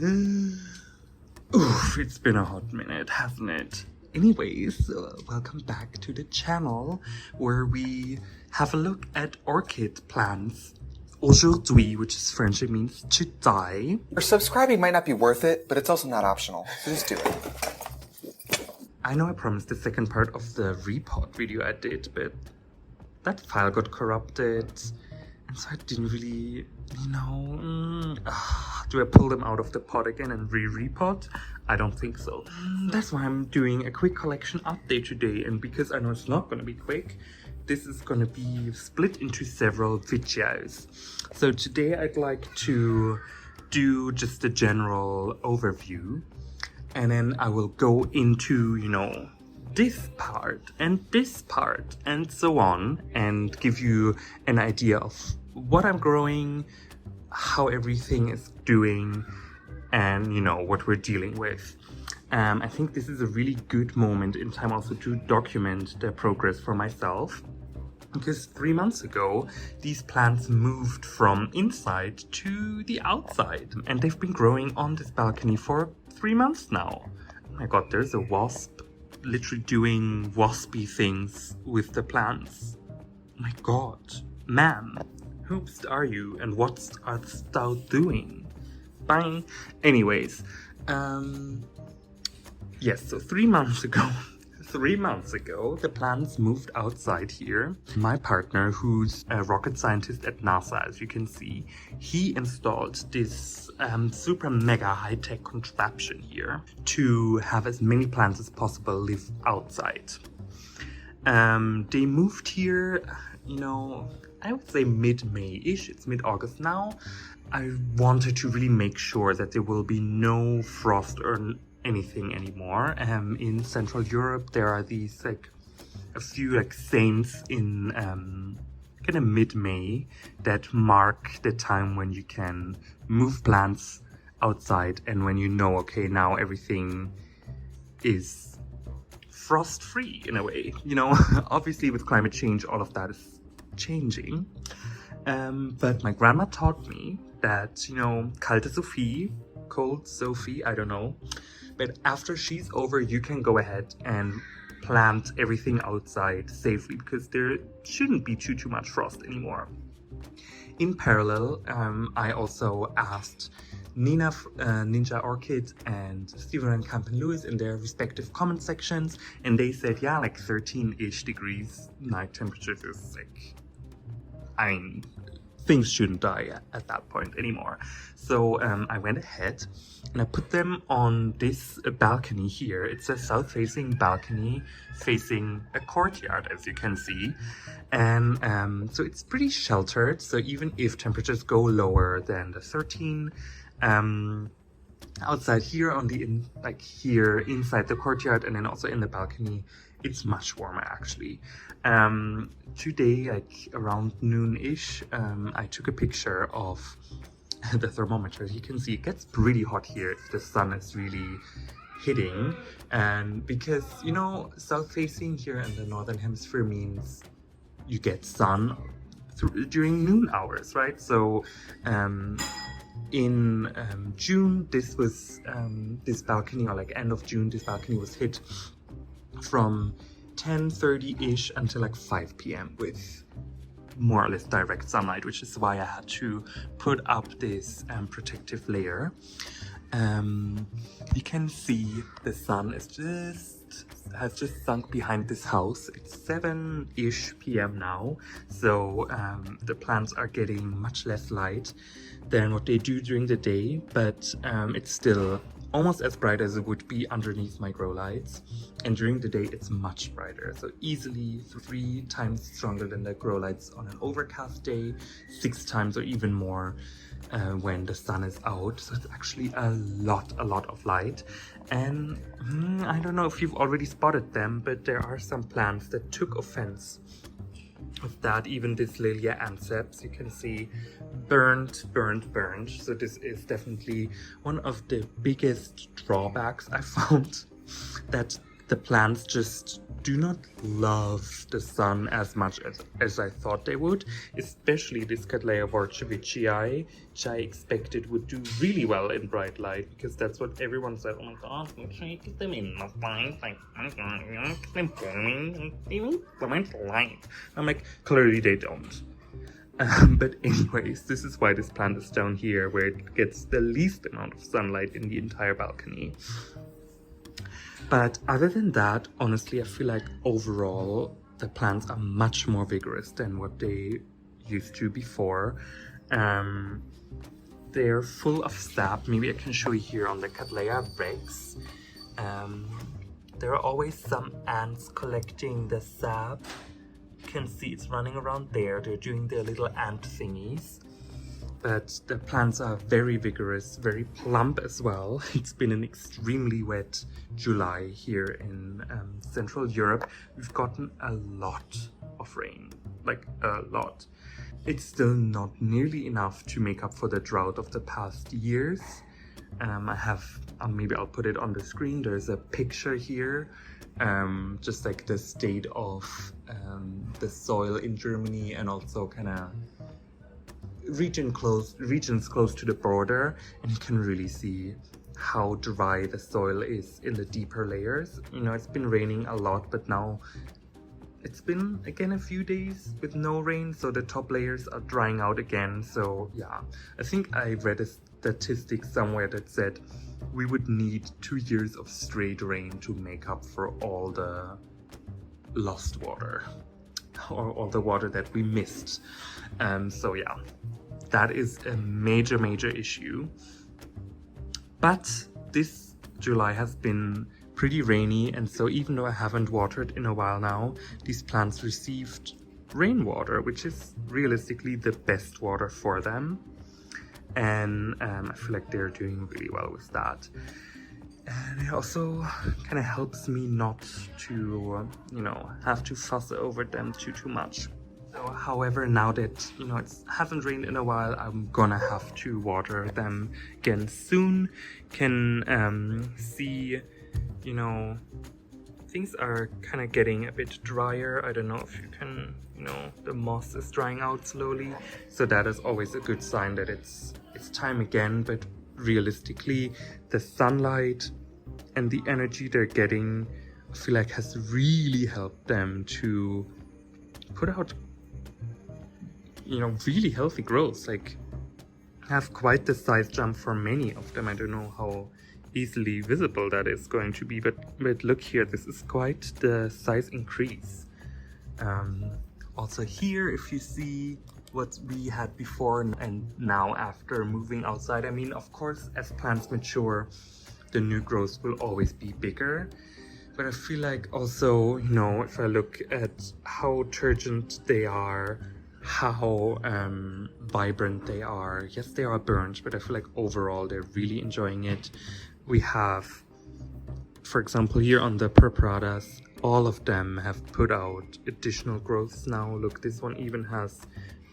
Oof, it's been a hot minute, hasn't it? Anyways, welcome back to the channel where we have a look at orchid plants. Aujourd'hui, which is French, it means today. Or subscribing might not be worth it, but it's also not optional, so just do it. I know I promised the second part of the repot video I did, but that file got corrupted, and so I didn't really, do I pull them out of the pot again and re-repot? I don't think so. That's why I'm doing a quick collection update today, and because I know it's not going to be quick, this is going to be split into several videos. So today I'd like to do just a general overview, and then I will go into, this part and so on, and give you an idea of what I'm growing, how everything is doing, and what we're dealing with. I think this is a really good moment in time also to document the progress for myself, because 3 months ago these plants moved from inside to the outside, and they've been growing on this balcony for 3 months now. Oh my god, there's a wasp literally doing waspy things with the plants. Oh my god, ma'am, who are you and what art thou doing? Bye. Anyways, yes, so 3 months ago, the plants moved outside here. My partner, who's a rocket scientist at NASA, as you can see, he installed this super mega high-tech contraption here to have as many plants as possible live outside. They moved here, I would say mid-May-ish. It's mid-August now. I wanted to really make sure that there will be no frost or anything anymore. In Central Europe, there are these a few saints in kind of mid-May that mark the time when you can move plants outside, and when okay, now everything is frost-free in a way. Obviously with climate change, all of that is changing. But my grandma taught me that, kalte Sophie, cold Sophie, I don't know. But after she's over, you can go ahead and plant everything outside safely, because there shouldn't be too much frost anymore. In parallel, I also asked Nina, Ninja Orchid, and Steven and Camp and Lewis in their respective comment sections, and they said, yeah, 13-ish degrees night temperatures is things shouldn't die at that point anymore. So I went ahead and I put them on this balcony here. It's a south-facing balcony facing a courtyard, as you can see. And so it's pretty sheltered. So even if temperatures go lower than the 13, outside here on the here inside the courtyard, and then also in the balcony, it's much warmer actually. Today, around noon-ish, I took a picture of the thermometer. You can see it gets pretty hot here if the sun is really hitting, and because south-facing here in the northern hemisphere means you get sun during noon hours, right? So in June, this was this balcony, or end of June, this balcony was hit from 10:30-ish until 5 p.m. with more or less direct sunlight, which is why I had to put up this protective layer. You can see the sun has just sunk behind this house. It's 7-ish p.m. now, so the plants are getting much less light than what they do during the day, but it's still almost as bright as it would be underneath my grow lights, and during the day it's much brighter, so easily 3 times stronger than the grow lights on an overcast day, 6 times or even more when the sun is out. So it's actually a lot of light. And I don't know if you've already spotted them, but there are some plants that took offense with that. Even this Lilia anceps, you can see burned. So this is definitely one of the biggest drawbacks I found, that the plants just do not love the sun as much as I thought they would, especially this Cattleya Borchevicii, which I expected would do really well in bright light, because that's what everyone said. Oh my god, make sure you get them in the light, like, oh my god, you know, get them booming, they need bright light. I'm like, clearly they don't. But anyways, this is why this plant is down here, where it gets the least amount of sunlight in the entire balcony. But other than that, honestly, I feel like overall the plants are much more vigorous than what they used to before. They're full of sap. Maybe I can show you here on the Cattleya rex. There are always some ants collecting the sap. You can see it's running around there. They're doing their little ant thingies. But the plants are very vigorous, very plump as well. It's been an extremely wet July here in Central Europe. We've gotten a lot of rain, like a lot. It's still not nearly enough to make up for the drought of the past years. I have, maybe I'll put it on the screen. There's a picture here, just like the state of the soil in Germany, and also kind of regions close to the border, and you can really see how dry the soil is in the deeper layers. You know, it's been raining a lot, but now it's been again a few days with no rain, so the top layers are drying out again. So yeah, I think I read a statistic somewhere that said we would need 2 years of straight rain to make up for all the lost water, or all the water that we missed. So yeah, that is a major issue. But this July has been pretty rainy, and so even though I haven't watered in a while now, these plants received rainwater, which is realistically the best water for them. And I feel like they're doing really well with that. And it also kind of helps me not to, you know, have to fuss over them too much. So, however, now that, you know, it hasn't rained in a while, I'm gonna have to water them again soon. Can see, you know, things are kind of getting a bit drier. I don't know if you can, you know, the moss is drying out slowly. So that is always a good sign that it's time again. But realistically, the sunlight and the energy they're getting, I feel like, has really helped them to put out, you know, really healthy growth. Like, have quite the size jump for many of them. I don't know how easily visible that is going to be, but look here, this is quite the size increase. Also here, if you see what we had before and now after moving outside, I mean, of course, as plants mature, the new growth will always be bigger. But I feel like also, you know, if I look at how turgent they are, how vibrant they are, yes, they are burnt, but I feel like overall they're really enjoying it. We have, for example, here on the purpuratas, all of them have put out additional growths now. Look, this one even has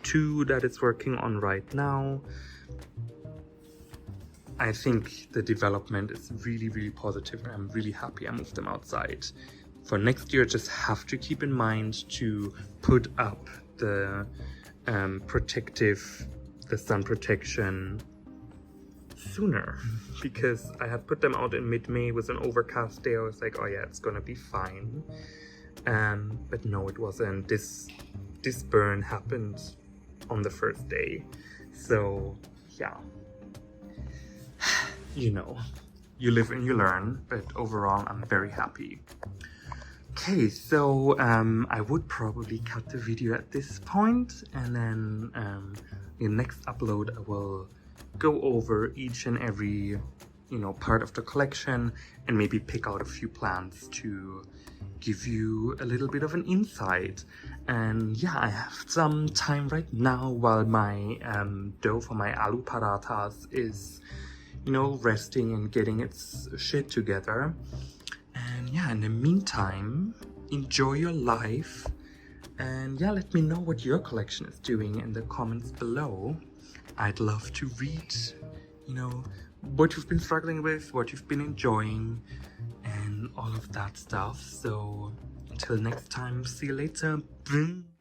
2 that it's working on right now. I think the development is really positive, and I'm really happy I moved them outside. For next year, just have to keep in mind to put up the sun protection sooner, because I had put them out in mid-May. It was an overcast day. I was like, oh yeah, it's gonna be fine. But no, it wasn't. This burn happened on the first day. So yeah, you know, you live and you learn, but overall I'm very happy. Okay, so I would probably cut the video at this point, and then in the next upload I will go over each and every, you know, part of the collection, and maybe pick out a few plants to give you a little bit of an insight. And yeah, I have some time right now while my dough for my aloo parathas is, you know, resting and getting its shit together. And yeah, in the meantime, enjoy your life, and yeah, let me know what your collection is doing in the comments below. I'd love to read, you know, what you've been struggling with, what you've been enjoying, and all of that stuff. So Until next time, see you later. Boom.